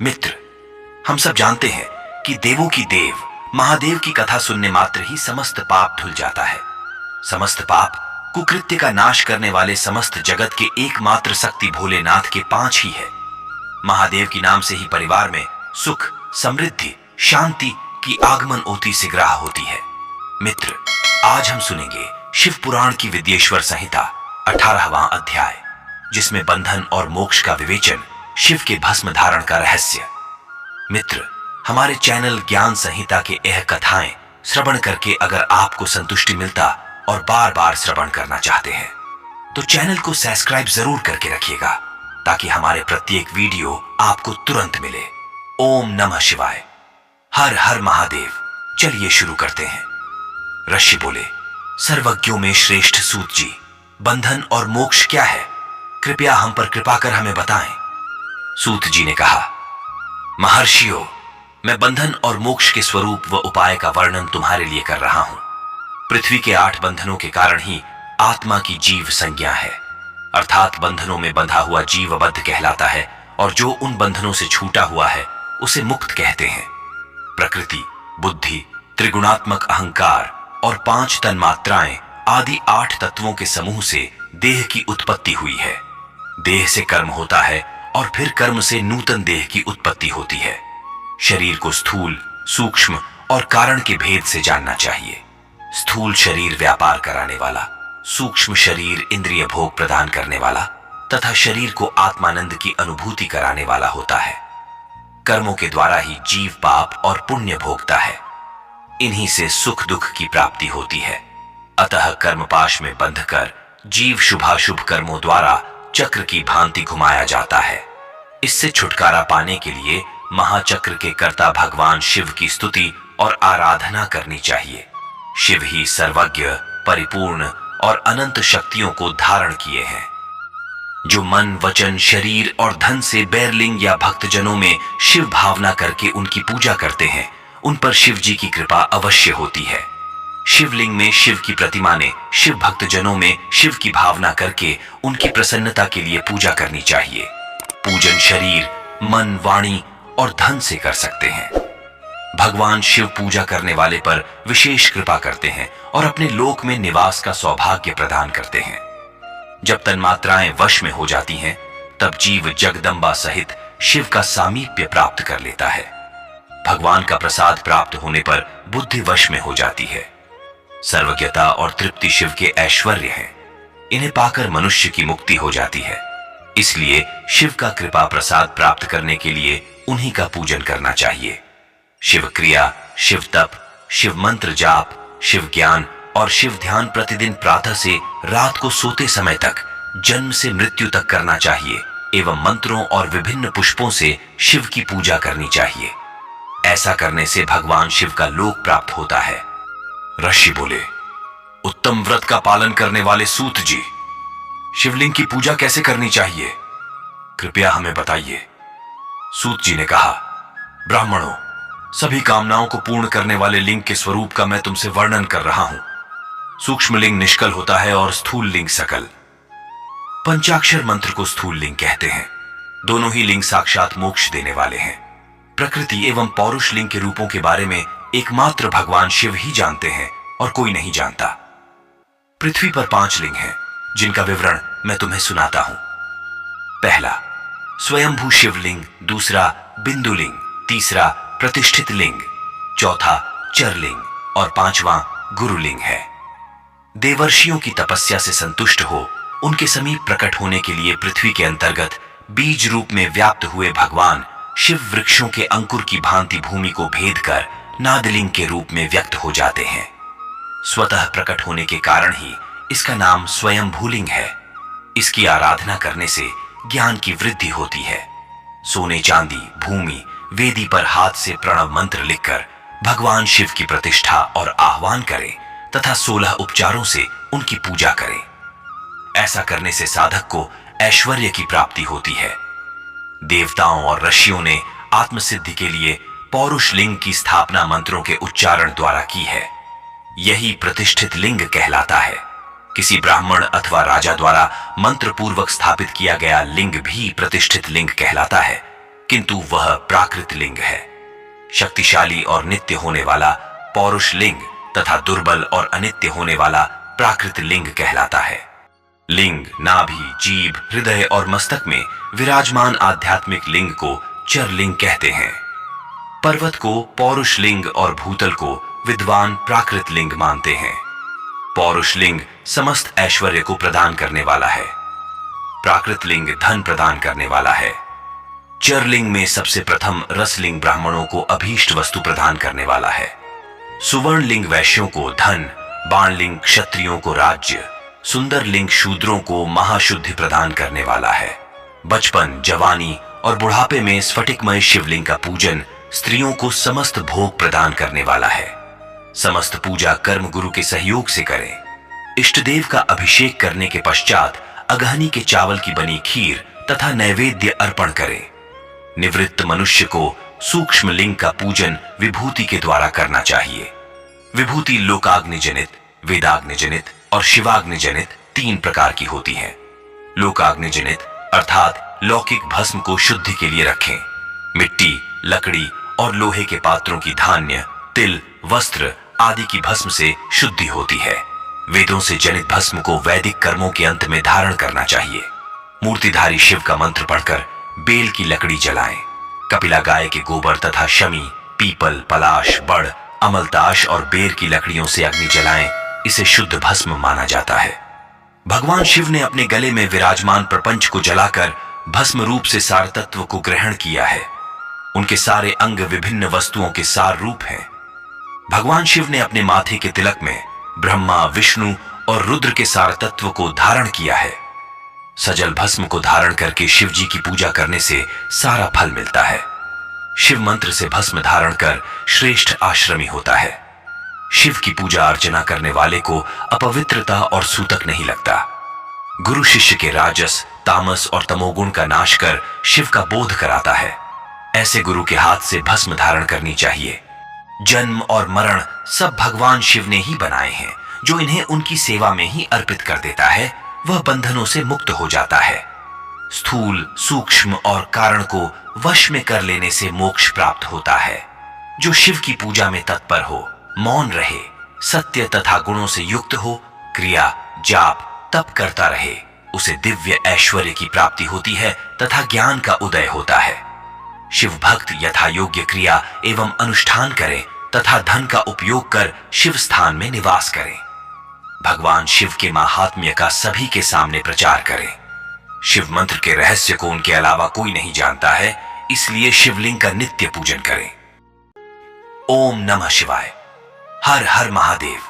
मित्र, हम सब जानते हैं कि देवों की देव महादेव की कथा सुनने मात्र ही समस्त पाप धुल जाता है। समस्त पाप कुकृत्य का नाश करने वाले समस्त जगत के एकमात्र शक्ति भोलेनाथ के 5 ही है। महादेव की नाम से ही परिवार में सुख, समृद्धि, शांति की आगमन ओती सिग्राह होती है। मित्र, आज हम सुनेंगे शिव पुराण की विद्येश्वर संहिता 18वां अध्याय, जिसमें बंधन और मोक्ष का विवेचन, शिव के भस्म धारण का रहस्य। मित्र, हमारे चैनल ज्ञान संहिता के यह कथाएं श्रवण करके अगर आपको संतुष्टि मिलता और बार बार श्रवण करना चाहते हैं तो चैनल को सब्सक्राइब जरूर करके रखिएगा, ताकि हमारे प्रत्येक वीडियो आपको तुरंत मिले। ओम नमः शिवाय। हर हर महादेव। चलिए शुरू करते हैं। ऋषि बोले, सर्वज्ञों में श्रेष्ठ सूत जी, बंधन और मोक्ष क्या है? कृपया हम पर कृपा कर हमें बताएं। सूत जी ने कहा, महर्षियों, मैं बंधन और मोक्ष के स्वरूप व उपाय का वर्णन तुम्हारे लिए कर रहा हूं। पृथ्वी के 8 बंधनों के कारण ही आत्मा की जीव संज्ञा है, अर्थात बंधनों में बंधा हुआ जीव बद्ध कहलाता है, और जो उन बंधनों से छूटा हुआ है उसे मुक्त कहते हैं। प्रकृति, बुद्धि, त्रिगुणात्मक अहंकार और 5 तन्मात्राएं आदि 8 तत्वों के समूह से देह की उत्पत्ति हुई है। देह से कर्म होता है और फिर कर्म से नूतन देह की उत्पत्ति होती है। शरीर को स्थूल, सूक्ष्म और कारण के भेद से जानना चाहिए। स्थूल शरीर व्यापार कराने वाला, सूक्ष्म शरीर इंद्रिय भोग प्रदान करने वाला तथा शरीर को आत्मानंद की अनुभूति कराने वाला होता है। कर्मों के द्वारा ही जीव पाप और पुण्य भोगता है। इन्हीं से सुख दुख की प्राप्ति होती है। अतः कर्मपाश में बंधकर जीव शुभाशुभ कर्मों द्वारा चक्र की भांति घुमाया जाता है। इससे छुटकारा पाने के लिए महाचक्र के कर्ता भगवान शिव की स्तुति और आराधना करनी चाहिए। शिव ही सर्वज्ञ, परिपूर्ण और अनंत शक्तियों को धारण किए हैं। जो मन, वचन, शरीर और धन से बैरलिंग या भक्तजनों में शिव भावना करके उनकी पूजा करते हैं, उन पर शिव जी की कृपा अवश्य होती है। शिवलिंग में शिव की प्रतिमा ने शिव भक्तजनों में शिव की भावना करके उनकी प्रसन्नता के लिए पूजा करनी चाहिए। पूजन शरीर, मन, वाणी और धन से कर सकते हैं। भगवान शिव पूजा करने वाले पर विशेष कृपा करते हैं और अपने लोक में निवास का सौभाग्य प्रदान करते हैं। जब तन्मात्राएं वश में हो जाती हैं, तब जीव जगदम्बा सहित शिव का सामीप्य प्राप्त कर लेता है। भगवान का प्रसाद प्राप्त होने पर बुद्धि वश में हो जाती है। सर्वज्ञता और तृप्ति शिव के ऐश्वर्य हैं। इन्हें पाकर मनुष्य की मुक्ति हो जाती है। इसलिए शिव का कृपा प्रसाद प्राप्त करने के लिए उन्हीं का पूजन करना चाहिए। शिव क्रिया, शिव तप, शिव मंत्र जाप, शिव ज्ञान और शिव ध्यान प्रतिदिन प्रातः से रात को सोते समय तक, जन्म से मृत्यु तक करना चाहिए एवं मंत्रों और विभिन्न पुष्पों से शिव की पूजा करनी चाहिए। ऐसा करने से भगवान शिव का लोक प्राप्त होता है। ऋषि बोले, उत्तम व्रत का पालन करने वाले सूत जी, शिवलिंग की पूजा कैसे करनी चाहिए? कृपया हमें बताइए। सूत जी ने कहा, ब्राह्मणों, सभी कामनाओं को पूर्ण करने वाले लिंग के स्वरूप का मैं तुमसे वर्णन कर रहा हूं। सूक्ष्म लिंग निष्कल होता है और स्थूल लिंग सकल। पंचाक्षर मंत्र को स्थूल लिंग कहते हैं। दोनों ही लिंग साक्षात मोक्ष देने वाले हैं। प्रकृति एवं पौरुष लिंग के रूपों के बारे में एकमात्र भगवान शिव ही जानते हैं और कोई नहीं जानता। पृथ्वी पर 5 लिंग हैं, जिनका विवरण मैं तुम्हें सुनाता हूं। पहला स्वयंभू शिवलिंग, दूसरा बिंदुलिंग, तीसरा प्रतिष्ठित लिंग, चौथा चरलिंग और 5वां गुरुलिंग है। देवर्षियों की तपस्या से संतुष्ट हो उनके समीप प्रकट होने के लिए पृथ्वी के अंतर्गत बीज रूप में व्याप्त हुए भगवान शिव वृक्षों के अंकुर की भांति भूमि को भेद कर नादलिंग के रूप में व्यक्त हो जाते हैं। स्वतः प्रकट होने के कारण ही इसका नाम स्वयंभूलिंग है। इसकी आराधना करने से ज्ञान की वृद्धि होती है। सोने, चांदी, भूमि, वेदी पर हाथ से प्रणव मंत्र लिखकर भगवान शिव की प्रतिष्ठा और आह्वान करें तथा 16 उपचारों से उनकी पूजा करें। ऐसा करने से साधक को ऐश्वर्य की प्राप्ति होती है। देवताओं और ऋषियों ने आत्मसिद्धि के लिए पौरुष लिंग की स्थापना मंत्रों के उच्चारण द्वारा की है। यही प्रतिष्ठित लिंग कहलाता है। किसी ब्राह्मण अथवा राजा द्वारा मंत्र पूर्वक स्थापित किया गया लिंग भी प्रतिष्ठित लिंग कहलाता है, किंतु वह प्राकृत लिंग है। शक्तिशाली और नित्य होने वाला पौरुष लिंग तथा दुर्बल और अनित्य होने वाला प्राकृत लिंग कहलाता है। लिंग नाभि, जीभ, हृदय और मस्तक में विराजमान आध्यात्मिक लिंग को चर लिंग कहते हैं। पर्वत को पौरुष लिंग और भूतल को विद्वान प्राकृत लिंग मानते हैं। पौरुष लिंग समस्त ऐश्वर्य को प्रदान करने वाला है। प्राकृत लिंग धन प्रदान करने वाला है। चरलिंग में सबसे प्रथम रसलिंग ब्राह्मणों को अभीष्ट वस्तु प्रदान करने वाला है। सुवर्ण लिंग वैश्यों को धन, बाण लिंग क्षत्रियों को राज्य, सुंदर लिंग शूद्रों को महाशुद्धि प्रदान करने वाला है। बचपन, जवानी और बुढ़ापे में स्फटिकमय शिवलिंग का पूजन स्त्रियों को समस्त भोग प्रदान करने वाला है। समस्त पूजा कर्म गुरु के सहयोग से करें। इष्ट देव का अभिषेक करने के पश्चात अगहनी के चावल की बनी खीर तथा नैवेद्य अर्पण करें। निवृत्त मनुष्य को सूक्ष्म लिंग का पूजन विभूति के द्वारा करना चाहिए। विभूति लोकाग्नि जनित, वेदाग्नि जनित और शिवाग्नि जनित 3 प्रकार की होती है। लोकाग्नि जनित अर्थात लौकिक भस्म को शुद्धि के लिए रखें। मिट्टी, लकड़ी और लोहे के पात्रों की धान्य, तिल, वस्त्र आदि की भस्म से शुद्धि होती है। वेदों से जनित भस्म को वैदिक कर्मों के अंत में धारण करना चाहिए। मूर्तिधारी शिव का मंत्र पढ़कर बेल की लकड़ी जलाएं। कपिला गाय के गोबर तथा शमी, पीपल, पलाश, बड़, अमलताश और बेर की लकड़ियों से अग्नि जलाएं। इसे शुद्ध भस्म माना जाता है। भगवान शिव ने अपने गले में विराजमान प्रपंच को जलाकर भस्म रूप से सार तत्व को ग्रहण किया है। उनके सारे अंग विभिन्न वस्तुओं के सार रूप हैं। भगवान शिव ने अपने माथे के तिलक में ब्रह्मा, विष्णु और रुद्र के सार तत्व को धारण किया है। सजल भस्म को धारण करके शिव जी की पूजा करने से सारा फल मिलता है। शिव मंत्र से भस्म धारण कर श्रेष्ठ आश्रमी होता है। शिव की पूजा अर्चना करने वाले को अपवित्रता और सूतक नहीं लगता। गुरु शिष्य के राजस, तामस और तमोगुण का नाश कर शिव का बोध कराता है। ऐसे गुरु के हाथ से भस्म धारण करनी चाहिए। जन्म और मरण सब भगवान शिव ने ही बनाए हैं। जो इन्हें उनकी सेवा में ही अर्पित कर देता है वह बंधनों से मुक्त हो जाता है। स्थूल, सूक्ष्म और कारण को वश में कर लेने से मोक्ष प्राप्त होता है। जो शिव की पूजा में तत्पर हो, मौन रहे, सत्य तथा गुणों से युक्त हो, क्रिया, जाप, तप करता रहे, उसे दिव्य ऐश्वर्य की प्राप्ति होती है तथा ज्ञान का उदय होता है। शिव भक्त यथा योग्य क्रिया एवं अनुष्ठान करें तथा धन का उपयोग कर शिव स्थान में निवास करें। भगवान शिव के माहात्म्य का सभी के सामने प्रचार करें। शिव मंत्र के रहस्य को उनके अलावा कोई नहीं जानता है, इसलिए शिवलिंग का नित्य पूजन करें। ओम नमः शिवाय। हर हर महादेव।